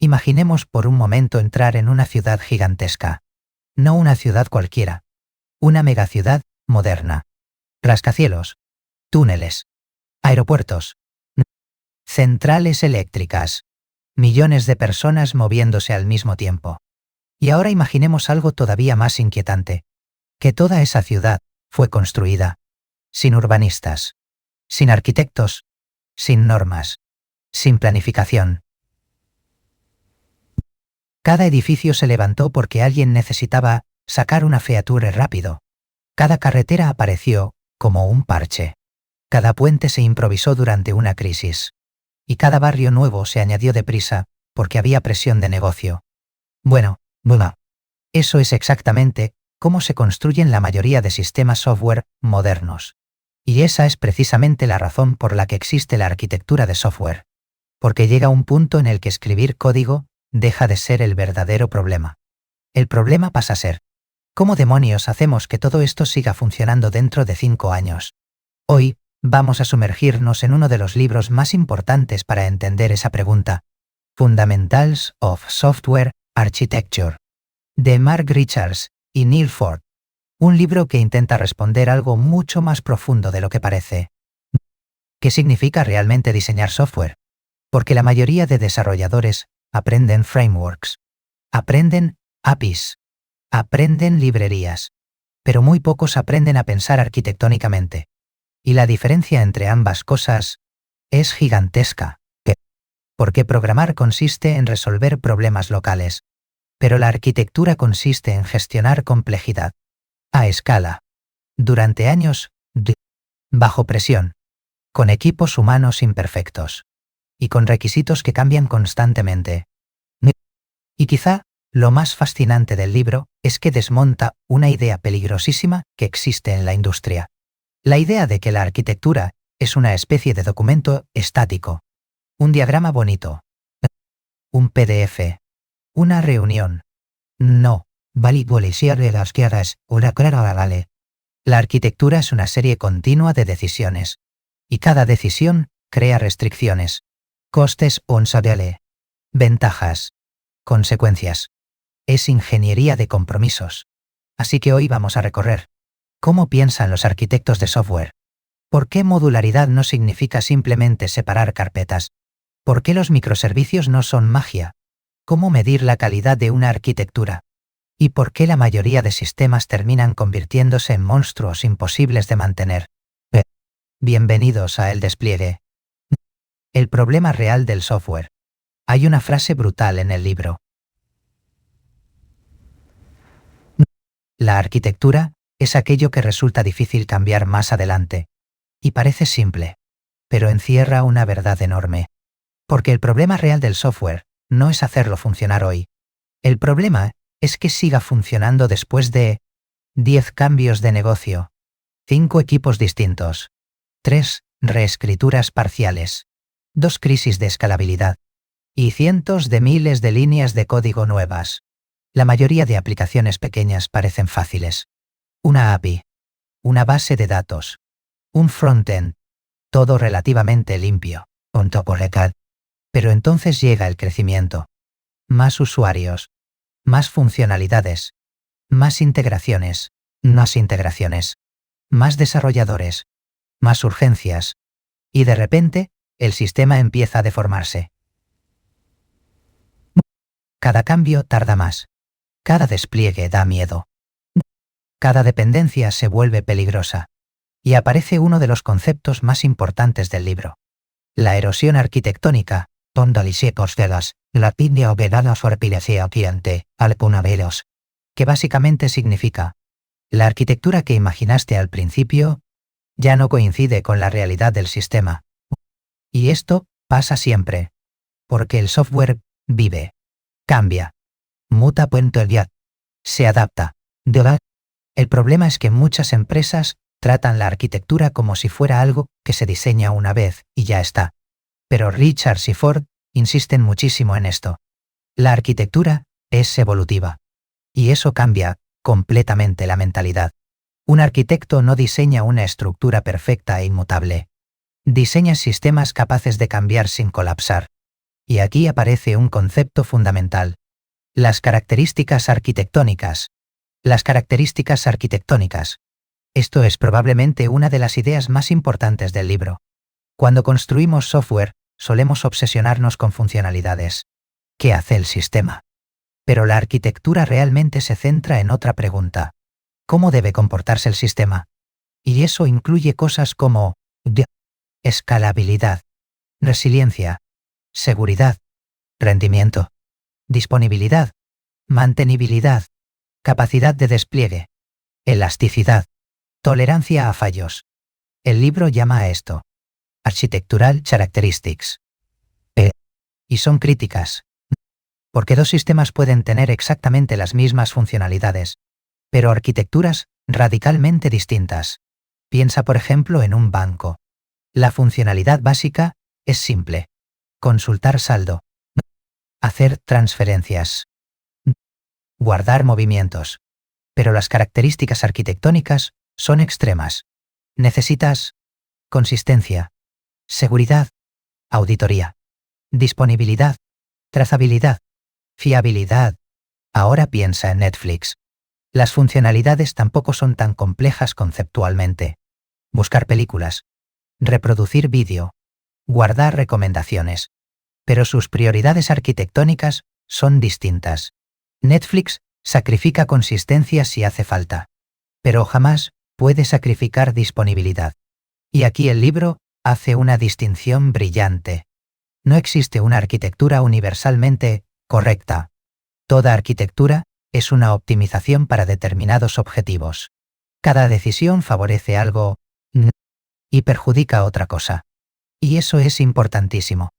Imaginemos por un momento entrar en una ciudad gigantesca. No una ciudad cualquiera. Una megaciudad moderna. Rascacielos. Túneles. Aeropuertos. Centrales eléctricas. Millones de personas moviéndose al mismo tiempo. Y ahora imaginemos algo todavía más inquietante. Que toda esa ciudad fue construida sin urbanistas, sin arquitectos, sin normas, sin planificación. Cada edificio se levantó porque alguien necesitaba sacar una feature rápido. Cada carretera apareció como un parche. Cada puente se improvisó durante una crisis. Y cada barrio nuevo se añadió deprisa porque había presión de negocio. Bueno, eso es exactamente cómo se construyen la mayoría de sistemas software modernos. Y esa es precisamente la razón por la que existe la arquitectura de software. Porque llega un punto en el que escribir código deja de ser el verdadero problema. El problema pasa a ser: ¿cómo demonios hacemos que todo esto siga funcionando dentro de 5 años? Hoy, vamos a sumergirnos en uno de los libros más importantes para entender esa pregunta. Fundamentals of Software Architecture, de Mark Richards y Neil Ford. Un libro que intenta responder algo mucho más profundo de lo que parece. ¿Qué significa realmente diseñar software? Porque la mayoría de desarrolladores aprenden frameworks, aprenden APIs, aprenden librerías, pero muy pocos aprenden a pensar arquitectónicamente. Y la diferencia entre ambas cosas es gigantesca. Porque programar consiste en resolver problemas locales, pero la arquitectura consiste en gestionar complejidad a escala, durante años, bajo presión, con equipos humanos imperfectos y con requisitos que cambian constantemente. Y quizá lo más fascinante del libro es que desmonta una idea peligrosísima que existe en la industria. La idea de que la arquitectura es una especie de documento estático, un diagrama bonito, un PDF, una reunión. No, la arquitectura es una serie continua de decisiones, y cada decisión crea restricciones, costes ventajas, consecuencias. Es ingeniería de compromisos. Así que hoy vamos a recorrer cómo piensan los arquitectos de software. ¿Por qué modularidad no significa simplemente separar carpetas? ¿Por qué los microservicios no son magia? ¿Cómo medir la calidad de una arquitectura? ¿Y por qué la mayoría de sistemas terminan convirtiéndose en monstruos imposibles de mantener? Bienvenidos a El Despliegue. El problema real del software. Hay una frase brutal en el libro. La arquitectura es aquello que resulta difícil cambiar más adelante. Y parece simple, pero encierra una verdad enorme. Porque el problema real del software no es hacerlo funcionar hoy. El problema es que siga funcionando después de 10 cambios de negocio, 5 equipos distintos, 3 reescrituras parciales, 2 crisis de escalabilidad y cientos de miles de líneas de código nuevas. La mayoría de aplicaciones pequeñas parecen fáciles. Una API, una base de datos, un frontend, todo relativamente limpio, un toporecal. Pero entonces llega el crecimiento. Más usuarios, más funcionalidades, más integraciones, más desarrolladores, más urgencias, y de repente, el sistema empieza a deformarse. Cada cambio tarda más. Cada despliegue da miedo. Cada dependencia se vuelve peligrosa. Y aparece uno de los conceptos más importantes del libro. La erosión arquitectónica, que básicamente significa: la arquitectura que imaginaste al principio ya no coincide con la realidad del sistema. Y esto pasa siempre, porque el software vive, cambia, muta, se adapta. El problema es que muchas empresas tratan la arquitectura como si fuera algo que se diseña una vez y ya está. Pero Richards y Ford insisten muchísimo en esto. La arquitectura es evolutiva. Y eso cambia completamente la mentalidad. Un arquitecto no diseña una estructura perfecta e inmutable. Diseña sistemas capaces de cambiar sin colapsar. Y aquí aparece un concepto fundamental. Las características arquitectónicas. Las características arquitectónicas. Esto es probablemente una de las ideas más importantes del libro. Cuando construimos software, solemos obsesionarnos con funcionalidades. ¿Qué hace el sistema? Pero la arquitectura realmente se centra en otra pregunta. ¿Cómo debe comportarse el sistema? Y eso incluye cosas como escalabilidad, resiliencia, seguridad, rendimiento, disponibilidad, mantenibilidad, capacidad de despliegue, elasticidad, tolerancia a fallos. El libro llama a esto Architectural Characteristics. Y son críticas. Porque dos sistemas pueden tener exactamente las mismas funcionalidades, pero arquitecturas radicalmente distintas. Piensa, por ejemplo, en un banco. La funcionalidad básica es simple. Consultar saldo. Hacer transferencias. Guardar movimientos. Pero las características arquitectónicas son extremas. Necesitas consistencia, seguridad, auditoría, disponibilidad, trazabilidad, fiabilidad. Ahora piensa en Netflix. Las funcionalidades tampoco son tan complejas conceptualmente. Buscar películas, reproducir vídeo, guardar recomendaciones. Pero sus prioridades arquitectónicas son distintas. Netflix sacrifica consistencia si hace falta, pero jamás puede sacrificar disponibilidad. Y aquí el libro hace una distinción brillante. No existe una arquitectura universalmente correcta. Toda arquitectura es una optimización para determinados objetivos. Cada decisión favorece algo y perjudica otra cosa. Y eso es importantísimo.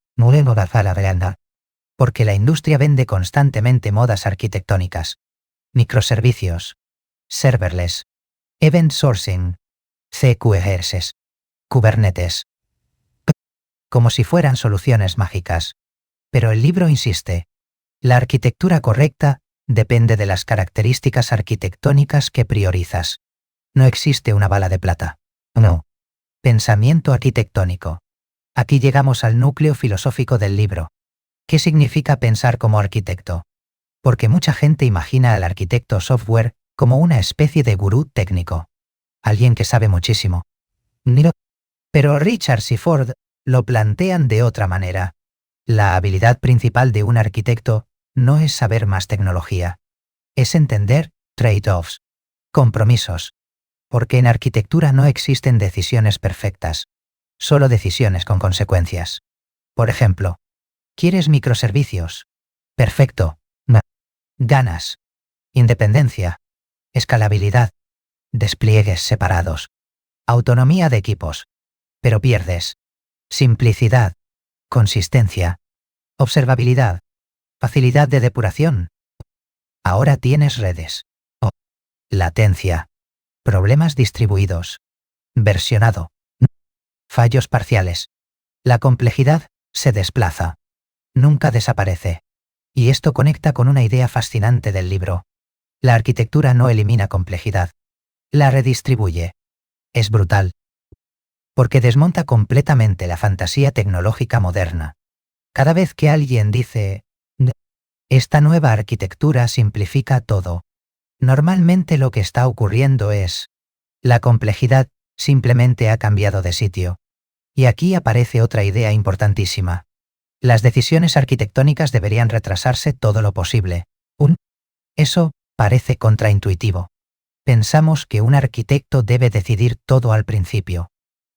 Porque la industria vende constantemente modas arquitectónicas. Microservicios, serverless, event sourcing, CQRS, Kubernetes. Como si fueran soluciones mágicas. Pero el libro insiste. La arquitectura correcta depende de las características arquitectónicas que priorizas. No existe una bala de plata. No. Pensamiento arquitectónico. Aquí llegamos al núcleo filosófico del libro. ¿Qué significa pensar como arquitecto? Porque mucha gente imagina al arquitecto software como una especie de gurú técnico. Alguien que sabe muchísimo. Pero Richards y Ford lo plantean de otra manera. La habilidad principal de un arquitecto no es saber más tecnología. Es entender trade-offs, compromisos. Porque en arquitectura no existen decisiones perfectas, solo decisiones con consecuencias. Por ejemplo, ¿quieres microservicios? Perfecto. Ganas. Independencia. Escalabilidad. Despliegues separados. Autonomía de equipos. Pero pierdes. Simplicidad. Consistencia. Observabilidad. Facilidad de depuración. Ahora tienes redes. Latencia. Problemas distribuidos. Versionado. Fallos parciales. La complejidad se desplaza. Nunca desaparece. Y esto conecta con una idea fascinante del libro. La arquitectura no elimina complejidad. La redistribuye. Es brutal. Porque desmonta completamente la fantasía tecnológica moderna. Cada vez que alguien dice, esta nueva arquitectura simplifica todo, normalmente lo que está ocurriendo es, la complejidad simplemente ha cambiado de sitio. Y aquí aparece otra idea importantísima. Las decisiones arquitectónicas deberían retrasarse todo lo posible. Eso parece contraintuitivo. Pensamos que un arquitecto debe decidir todo al principio.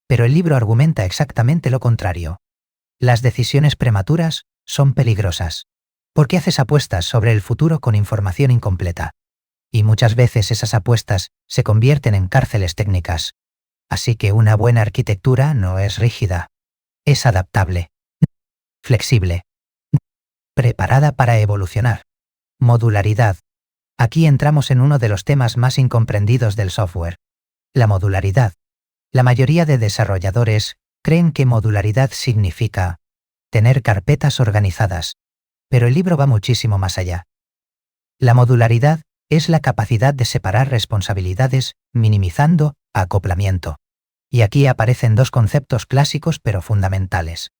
Pero el libro argumenta exactamente lo contrario. Las decisiones prematuras son peligrosas. Porque haces apuestas sobre el futuro con información incompleta. Y muchas veces esas apuestas se convierten en cárceles técnicas. Así que una buena arquitectura no es rígida. Es adaptable. Flexible. Preparada para evolucionar. Modularidad. Aquí entramos en uno de los temas más incomprendidos del software. La modularidad. La mayoría de desarrolladores creen que modularidad significa tener carpetas organizadas. Pero el libro va muchísimo más allá. La modularidad es la capacidad de separar responsabilidades, minimizando acoplamiento. Y aquí aparecen dos conceptos clásicos pero fundamentales.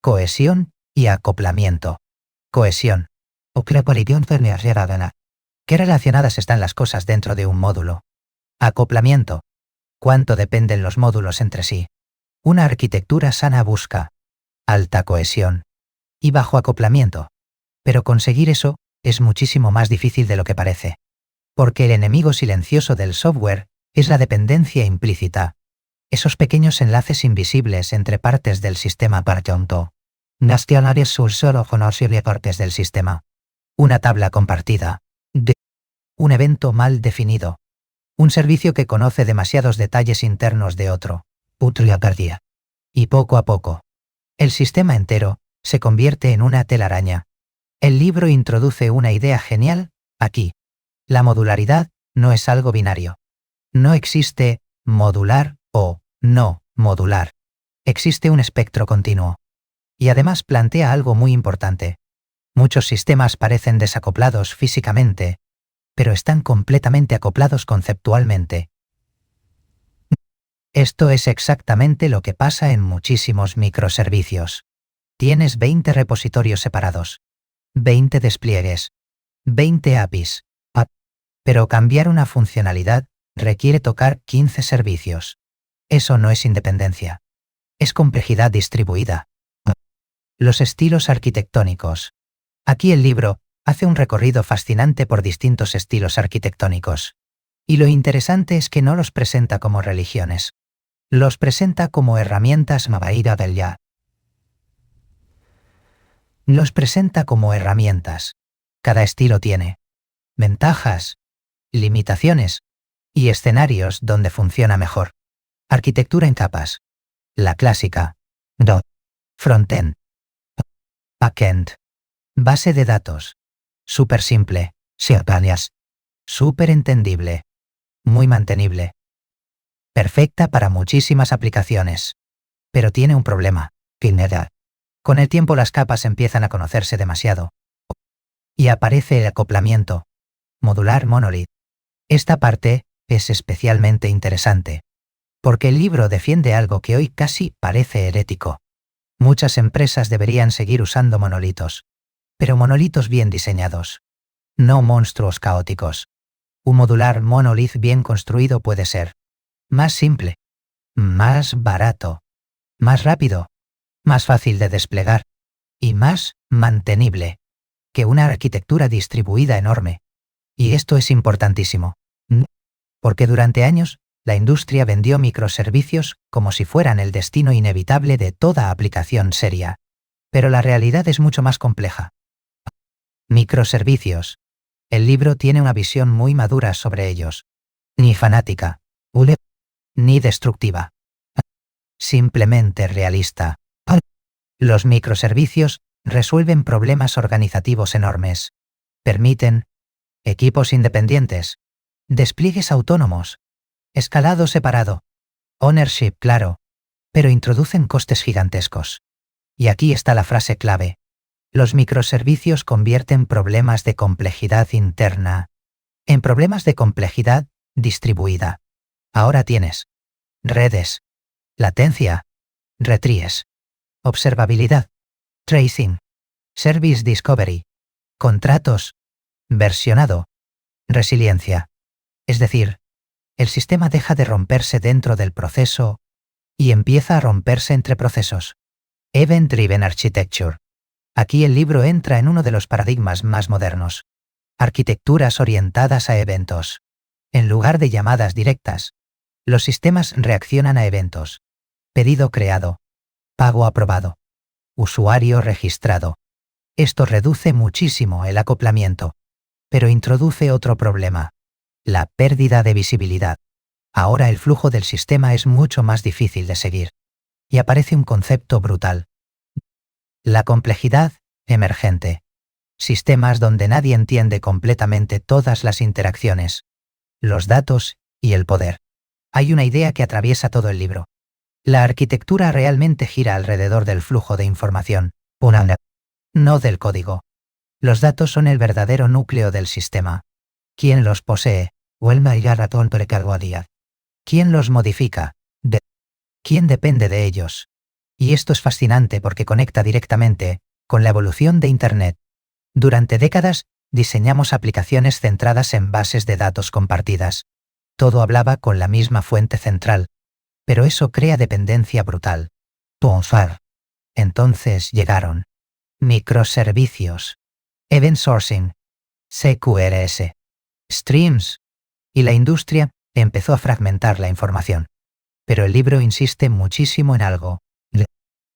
Cohesión y acoplamiento. Cohesión. ¿Qué relacionadas están las cosas dentro de un módulo? Acoplamiento. ¿Cuánto dependen los módulos entre sí? Una arquitectura sana busca alta cohesión y bajo acoplamiento. Pero conseguir eso es muchísimo más difícil de lo que parece. Porque el enemigo silencioso del software es la dependencia implícita. Esos pequeños enlaces invisibles entre partes del sistema partonto. Nacionales sul solo conocerle partes del sistema. Una tabla compartida. Un evento mal definido. Un servicio que conoce demasiados detalles internos de otro. Putria. Y poco a poco, el sistema entero se convierte en una telaraña. El libro introduce una idea genial aquí. La modularidad no es algo binario. No existe modular o no modular. Existe un espectro continuo. Y además plantea algo muy importante. Muchos sistemas parecen desacoplados físicamente, pero están completamente acoplados conceptualmente. Esto es exactamente lo que pasa en muchísimos microservicios. Tienes 20 repositorios separados, 20 despliegues, 20 APIs. Pero cambiar una funcionalidad requiere tocar 15 servicios. Eso no es independencia. Es complejidad distribuida. Los estilos arquitectónicos. Aquí el libro hace un recorrido fascinante por distintos estilos arquitectónicos. Y lo interesante es que no los presenta como religiones. Los presenta como herramientas Mabaira del Ya. Los presenta como herramientas. Cada estilo tiene ventajas, limitaciones y escenarios donde funciona mejor. Arquitectura en capas. La clásica. Frontend. Backend. Base de datos. Súper simple. Súper entendible. Muy mantenible. Perfecta para muchísimas aplicaciones. Pero tiene un problema. Con el tiempo las capas empiezan a conocerse demasiado. Y aparece el acoplamiento. Modular monolith. Esta parte es especialmente interesante. Porque el libro defiende algo que hoy casi parece herético. Muchas empresas deberían seguir usando monolitos. Pero monolitos bien diseñados. No monstruos caóticos. Un modular monolith bien construido puede ser más simple, más barato, más rápido, más fácil de desplegar y más mantenible que una arquitectura distribuida enorme. Y esto es importantísimo. Porque durante años, la industria vendió microservicios como si fueran el destino inevitable de toda aplicación seria. Pero la realidad es mucho más compleja. Microservicios. El libro tiene una visión muy madura sobre ellos. Ni fanática, ni destructiva. Simplemente realista. Los microservicios resuelven problemas organizativos enormes. Permiten equipos independientes, despliegues autónomos, escalado separado, ownership claro, pero introducen costes gigantescos. Y aquí está la frase clave. Los microservicios convierten problemas de complejidad interna en problemas de complejidad distribuida. Ahora tienes redes, latencia, retries, observabilidad, tracing, service discovery, contratos, versionado, resiliencia. Es decir, el sistema deja de romperse dentro del proceso y empieza a romperse entre procesos. Event-driven architecture. Aquí el libro entra en uno de los paradigmas más modernos. Arquitecturas orientadas a eventos. En lugar de llamadas directas, los sistemas reaccionan a eventos. Pedido creado. Pago aprobado. Usuario registrado. Esto reduce muchísimo el acoplamiento. Pero introduce otro problema. La pérdida de visibilidad. Ahora el flujo del sistema es mucho más difícil de seguir. Y aparece un concepto brutal. La complejidad emergente. Sistemas donde nadie entiende completamente todas las interacciones, los datos y el poder. Hay una idea que atraviesa todo el libro. La arquitectura realmente gira alrededor del flujo de información, no del código. Los datos son el verdadero núcleo del sistema. ¿Quién los posee? ¿Quién los modifica? ¿Quién depende de ellos? Y esto es fascinante porque conecta directamente Con la evolución de Internet, durante décadas, diseñamos aplicaciones centradas en bases de datos compartidas. Todo hablaba con la misma fuente central, pero eso crea dependencia brutal. Entonces llegaron microservicios, event sourcing, CQRS, streams, y la industria empezó a fragmentar la información. Pero el libro insiste muchísimo en algo.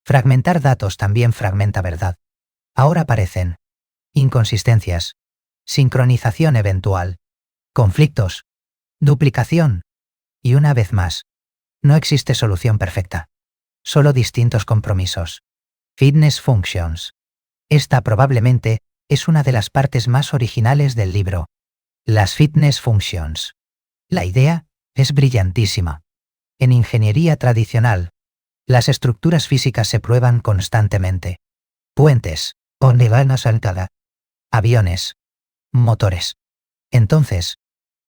Fragmentar datos también fragmenta verdad. Ahora aparecen inconsistencias, sincronización eventual, conflictos, duplicación. Y una vez más, no existe solución perfecta. Solo distintos compromisos. Fitness Functions. Esta probablemente es una de las partes más originales del libro. Las Fitness Functions. La idea es brillantísima. En ingeniería tradicional, las estructuras físicas se prueban constantemente. Puentes, aviones, motores. Entonces,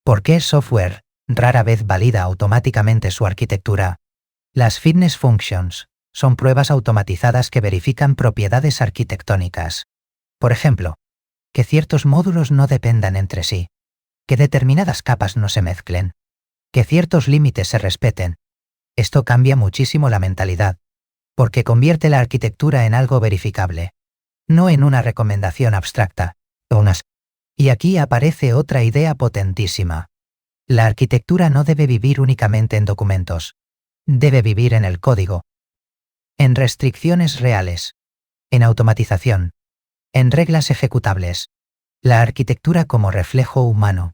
¿por qué el software rara vez valida automáticamente su arquitectura? Las Fitness Functions son pruebas automatizadas que verifican propiedades arquitectónicas. Por ejemplo, que ciertos módulos no dependan entre sí, que determinadas capas no se mezclen, que ciertos límites se respeten. Esto cambia muchísimo la mentalidad, porque convierte la arquitectura en algo verificable, no en una recomendación abstracta. Y aquí aparece otra idea potentísima. La arquitectura no debe vivir únicamente en documentos. Debe vivir en el código, en restricciones reales, en automatización, en reglas ejecutables. La arquitectura como reflejo humano.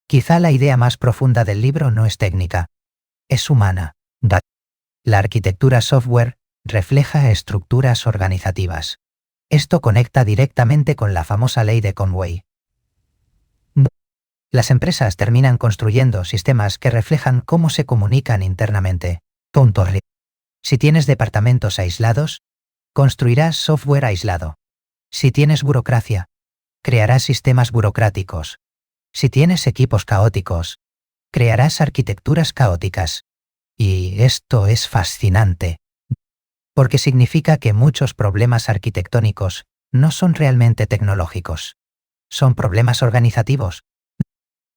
Quizá la idea más profunda del libro no es técnica, es humana. La arquitectura software refleja estructuras organizativas. Esto conecta directamente con la famosa ley de Conway. Las empresas terminan construyendo sistemas que reflejan cómo se comunican internamente. Si tienes departamentos aislados, construirás software aislado. Si tienes burocracia, crearás sistemas burocráticos. Si tienes equipos caóticos, crearás arquitecturas caóticas. Y esto es fascinante, porque significa que muchos problemas arquitectónicos no son realmente tecnológicos. Son problemas organizativos,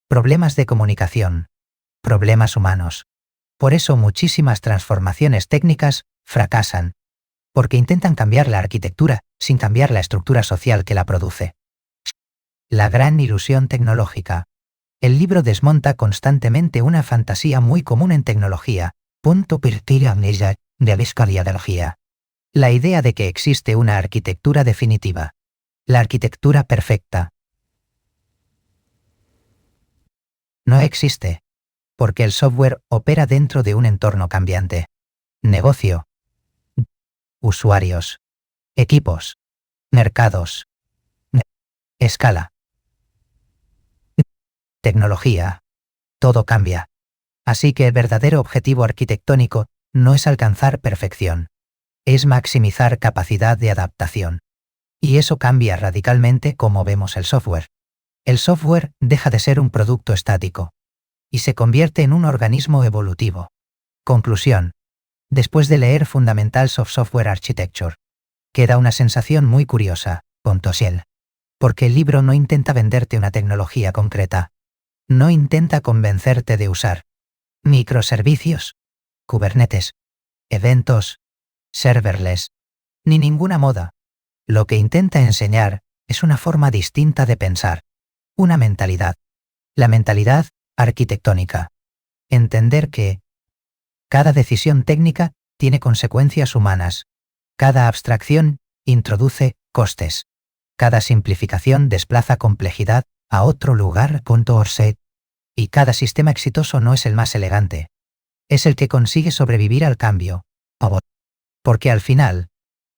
problemas de comunicación, problemas humanos. Por eso muchísimas transformaciones técnicas fracasan, porque intentan cambiar la arquitectura sin cambiar la estructura social que la produce. La gran ilusión tecnológica. El libro desmonta constantemente una fantasía muy común en tecnología, la idea de que existe una arquitectura definitiva, la arquitectura perfecta. No existe, porque el software opera dentro de un entorno cambiante. Negocio, usuarios, equipos, mercados, escala, tecnología. Todo cambia. Así que el verdadero objetivo arquitectónico no es alcanzar perfección, es maximizar capacidad de adaptación. Y eso cambia radicalmente cómo vemos el software. El software deja de ser un producto estático y se convierte en un organismo evolutivo. Conclusión. Después de leer Fundamentals of Software Architecture, queda una sensación muy curiosa, Pontosiel, porque el libro no intenta venderte una tecnología concreta. No intenta convencerte de usar microservicios, Kubernetes, eventos, serverless, ni ninguna moda. Lo que intenta enseñar es una forma distinta de pensar, una mentalidad. La mentalidad arquitectónica. Entender que cada decisión técnica tiene consecuencias humanas. Cada abstracción introduce costes. Cada simplificación desplaza complejidad a otro lugar con torset. Y cada sistema exitoso no es el más elegante. Es el que consigue sobrevivir al cambio. Porque al final,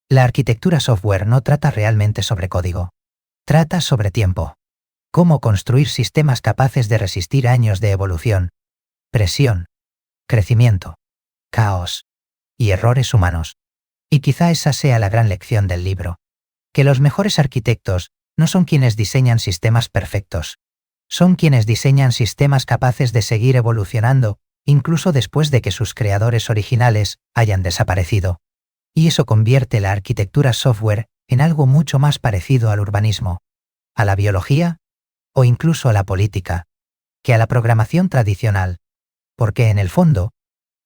la arquitectura software no trata realmente sobre código. Trata sobre tiempo. Cómo construir sistemas capaces de resistir años de evolución, presión, crecimiento, caos y errores humanos. Y quizá esa sea la gran lección del libro. Que los mejores arquitectos no son quienes diseñan sistemas perfectos. Son quienes diseñan sistemas capaces de seguir evolucionando, incluso después de que sus creadores originales hayan desaparecido. Y eso convierte la arquitectura software en algo mucho más parecido al urbanismo, a la biología o incluso a la política, que a la programación tradicional, porque en el fondo,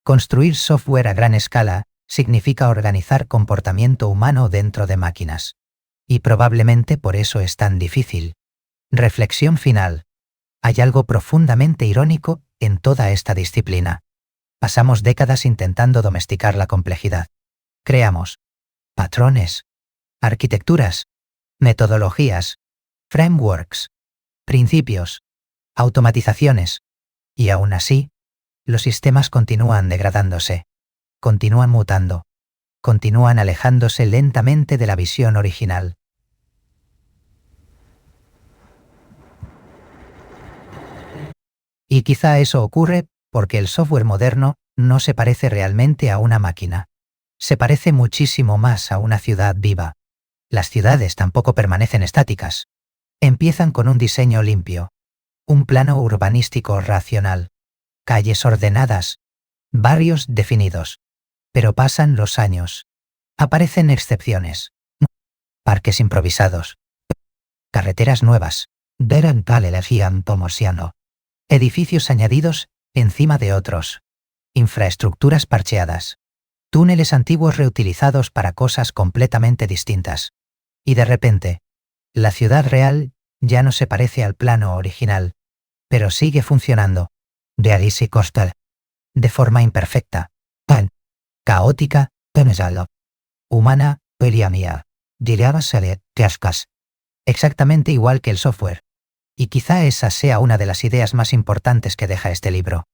construir software a gran escala significa organizar comportamiento humano dentro de máquinas. Y probablemente por eso es tan difícil. Reflexión final. Hay algo profundamente irónico en toda esta disciplina. Pasamos décadas intentando domesticar la complejidad. Creamos patrones, arquitecturas, metodologías, frameworks, principios, automatizaciones, y aún así, los sistemas continúan degradándose, continúan mutando, continúan alejándose lentamente de la visión original. Y quizá eso ocurre porque el software moderno no se parece realmente a una máquina. Se parece muchísimo más a una ciudad viva. Las ciudades tampoco permanecen estáticas. Empiezan con un diseño limpio, un plano urbanístico racional, calles ordenadas, barrios definidos. Pero pasan los años. Aparecen excepciones. Parques improvisados. Carreteras nuevas. Edificios añadidos encima de otros. Infraestructuras parcheadas. Túneles antiguos reutilizados para cosas completamente distintas. Y de repente, la ciudad real ya no se parece al plano original, pero sigue funcionando. De forma imperfecta. Caótica. Humana. Exactamente igual que el software. Y quizá esa sea una de las ideas más importantes que deja este libro.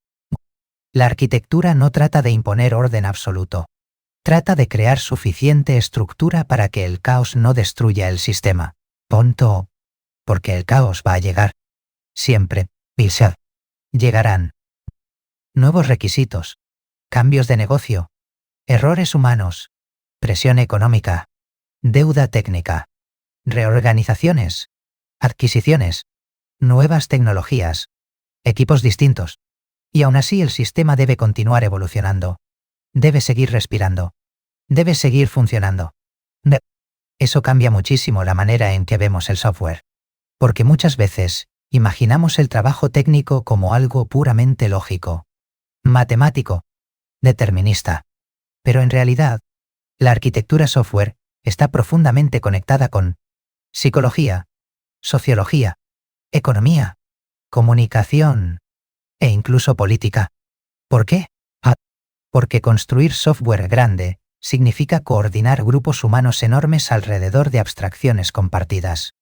La arquitectura no trata de imponer orden absoluto. Trata de crear suficiente estructura para que el caos no destruya el sistema. Porque el caos va a llegar. Siempre. Llegarán. Nuevos requisitos. Cambios de negocio. Errores humanos. Presión económica. Deuda técnica. Reorganizaciones. Adquisiciones. Nuevas tecnologías. Equipos distintos. Y aún así el sistema debe continuar evolucionando. Debe seguir respirando. Debe seguir funcionando. Eso cambia muchísimo la manera en que vemos el software. Porque muchas veces imaginamos el trabajo técnico como algo puramente lógico, matemático, determinista. Pero en realidad, la arquitectura software está profundamente conectada con psicología, sociología, economía, comunicación e incluso política. ¿Por qué? Porque construir software grande significa coordinar grupos humanos enormes alrededor de abstracciones compartidas.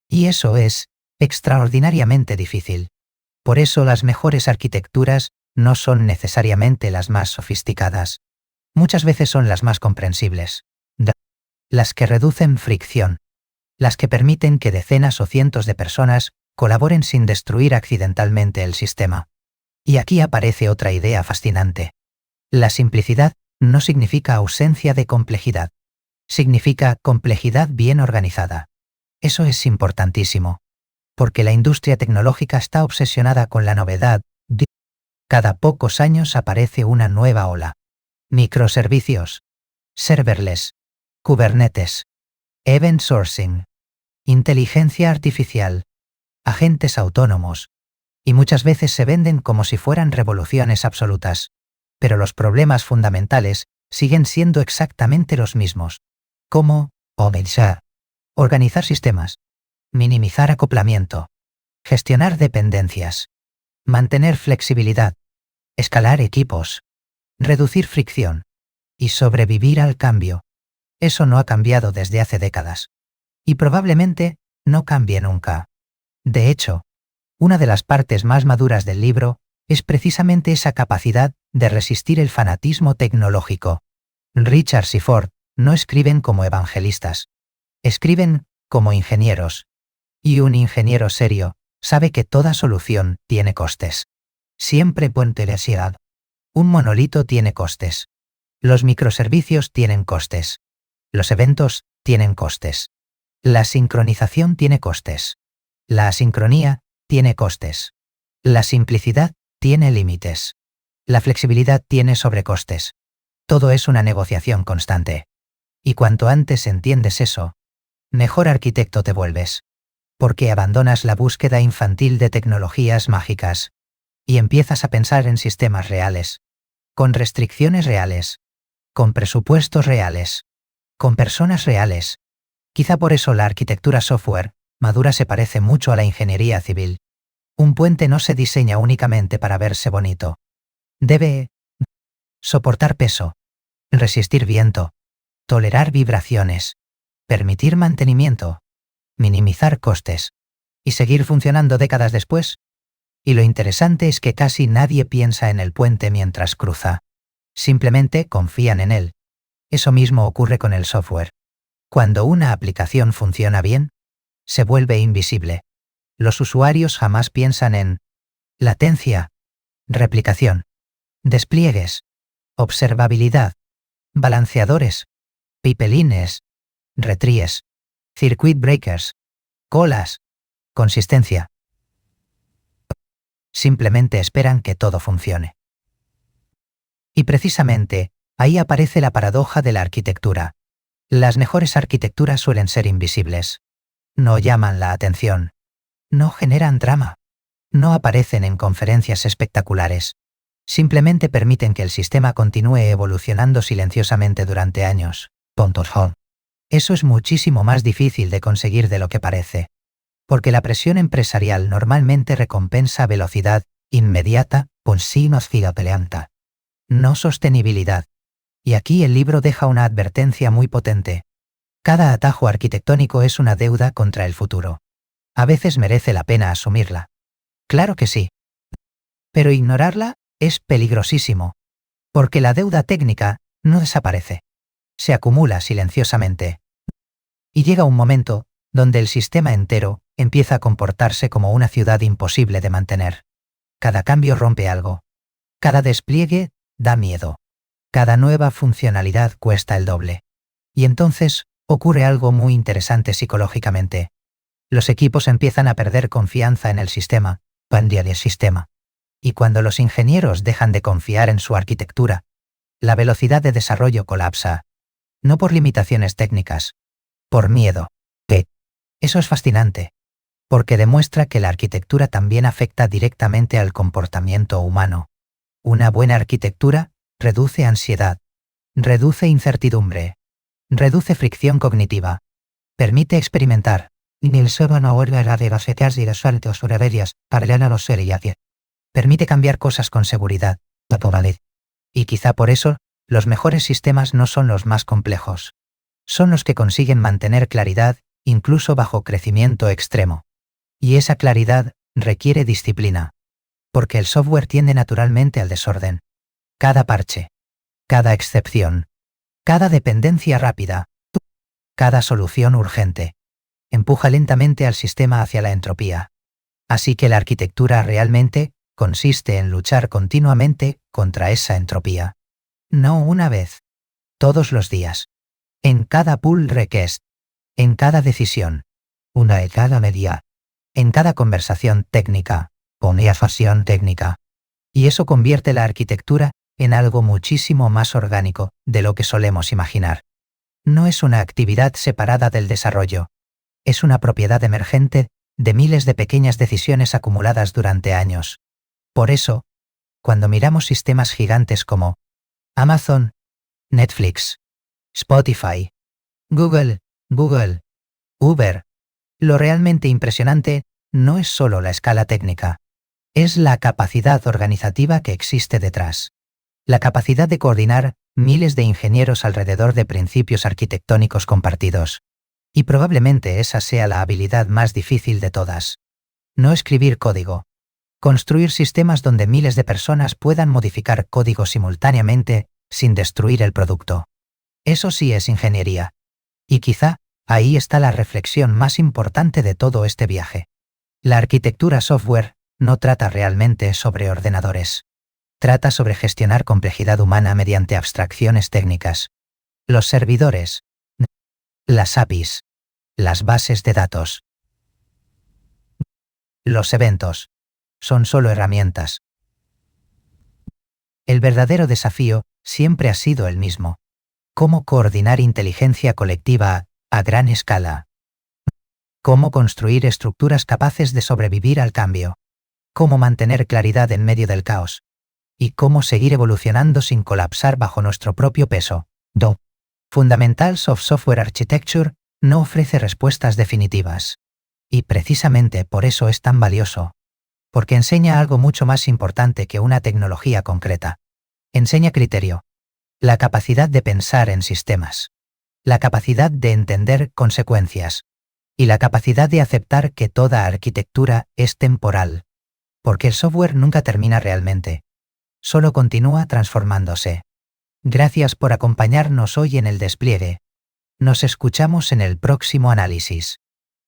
Y eso es extraordinariamente difícil. Por eso las mejores arquitecturas no son necesariamente las más sofisticadas. Muchas veces son las más comprensibles. Las que reducen fricción. Las que permiten que decenas o cientos de personas colaboren sin destruir accidentalmente el sistema. Y aquí aparece otra idea fascinante. La simplicidad no significa ausencia de complejidad. Significa complejidad bien organizada. Eso es importantísimo. Porque la industria tecnológica está obsesionada con la novedad. Cada pocos años aparece una nueva ola. Microservicios. Serverless. Kubernetes. Event sourcing. Inteligencia artificial. Agentes autónomos. Y muchas veces se venden como si fueran revoluciones absolutas. Pero los problemas fundamentales siguen siendo exactamente los mismos. Como organizar sistemas, minimizar acoplamiento, gestionar dependencias, mantener flexibilidad, escalar equipos, reducir fricción y sobrevivir al cambio. Eso no ha cambiado desde hace décadas. Y probablemente no cambie nunca. De hecho, una de las partes más maduras del libro es precisamente esa capacidad de resistir el fanatismo tecnológico. Richards y Ford no escriben como evangelistas. Escriben como ingenieros. Y un ingeniero serio sabe que toda solución tiene costes. Siempre puente la ansiedad. Un monolito tiene costes. Los microservicios tienen costes. Los eventos tienen costes. La sincronización tiene costes. La asincronía tiene costes. La simplicidad tiene límites. La flexibilidad tiene sobrecostes. Todo es una negociación constante. Y cuanto antes entiendes eso, mejor arquitecto te vuelves. Porque abandonas la búsqueda infantil de tecnologías mágicas y empiezas a pensar en sistemas reales, con restricciones reales, con presupuestos reales, con personas reales. Quizá por eso la arquitectura software madura se parece mucho a la ingeniería civil. Un puente no se diseña únicamente para verse bonito. Debe soportar peso, resistir viento, tolerar vibraciones, permitir mantenimiento, minimizar costes y seguir funcionando décadas después. Y lo interesante es que casi nadie piensa en el puente mientras cruza. Simplemente confían en él. Eso mismo ocurre con el software. Cuando una aplicación funciona bien, se vuelve invisible. Los usuarios jamás piensan en latencia, replicación, despliegues, observabilidad, balanceadores, pipelines, retries, circuit breakers, colas, consistencia. Simplemente esperan que todo funcione. Y precisamente, ahí aparece la paradoja de la arquitectura. Las mejores arquitecturas suelen ser invisibles. No llaman la atención. No generan drama. No aparecen en conferencias espectaculares. Simplemente permiten que el sistema continúe evolucionando silenciosamente durante años. Eso es muchísimo más difícil de conseguir de lo que parece. Porque la presión empresarial normalmente recompensa velocidad inmediata, peleanta, no sostenibilidad. Y aquí el libro deja una advertencia muy potente. Cada atajo arquitectónico es una deuda contra el futuro. A veces merece la pena asumirla. Claro que sí. Pero ignorarla es peligrosísimo. Porque la deuda técnica no desaparece. Se acumula silenciosamente. Y llega un momento donde el sistema entero empieza a comportarse como una ciudad imposible de mantener. Cada cambio rompe algo. Cada despliegue da miedo. Cada nueva funcionalidad cuesta el doble. Y entonces ocurre algo muy interesante psicológicamente. Los equipos empiezan a perder confianza en el sistema, Y cuando los ingenieros dejan de confiar en su arquitectura, la velocidad de desarrollo colapsa. No por limitaciones técnicas, por miedo. Eso es fascinante, porque demuestra que la arquitectura también afecta directamente al comportamiento humano. Una buena arquitectura reduce ansiedad, reduce incertidumbre, reduce fricción cognitiva, permite experimentar. Permite cambiar cosas con seguridad. Y quizá por eso, los mejores sistemas no son los más complejos. Son los que consiguen mantener claridad, incluso bajo crecimiento extremo. Y esa claridad requiere disciplina. Porque el software tiende naturalmente al desorden. Cada parche, cada excepción, cada dependencia rápida, cada solución urgente, empuja lentamente al sistema hacia la entropía. Así que la arquitectura realmente consiste en luchar continuamente contra esa entropía. No una vez, todos los días. En cada pull request, en cada decisión, una de cada media, en cada conversación técnica, conversación técnica. Y eso convierte la arquitectura en algo muchísimo más orgánico de lo que solemos imaginar. No es una actividad separada del desarrollo. Es una propiedad emergente de miles de pequeñas decisiones acumuladas durante años. Por eso, cuando miramos sistemas gigantes como Amazon, Netflix, Spotify, Google, Uber, lo realmente impresionante no es solo la escala técnica. Es la capacidad organizativa que existe detrás. La capacidad de coordinar miles de ingenieros alrededor de principios arquitectónicos compartidos. Y probablemente esa sea la habilidad más difícil de todas. No escribir código. Construir sistemas donde miles de personas puedan modificar código simultáneamente sin destruir el producto. Eso sí es ingeniería. Y quizá ahí está la reflexión más importante de todo este viaje. La arquitectura software no trata realmente sobre ordenadores. Trata sobre gestionar complejidad humana mediante abstracciones técnicas. Los servidores, las APIs, las bases de datos. Los eventos son solo herramientas. El verdadero desafío siempre ha sido el mismo. Cómo coordinar inteligencia colectiva a gran escala, cómo construir estructuras capaces de sobrevivir al cambio, cómo mantener claridad en medio del caos, y cómo seguir evolucionando sin colapsar bajo nuestro propio peso. Fundamentals of Software Architecture no ofrece respuestas definitivas. Y precisamente por eso es tan valioso. Porque enseña algo mucho más importante que una tecnología concreta. Enseña criterio. La capacidad de pensar en sistemas. La capacidad de entender consecuencias. Y la capacidad de aceptar que toda arquitectura es temporal. Porque el software nunca termina realmente. Solo continúa transformándose. Gracias por acompañarnos hoy en el despliegue. Nos escuchamos en el próximo análisis.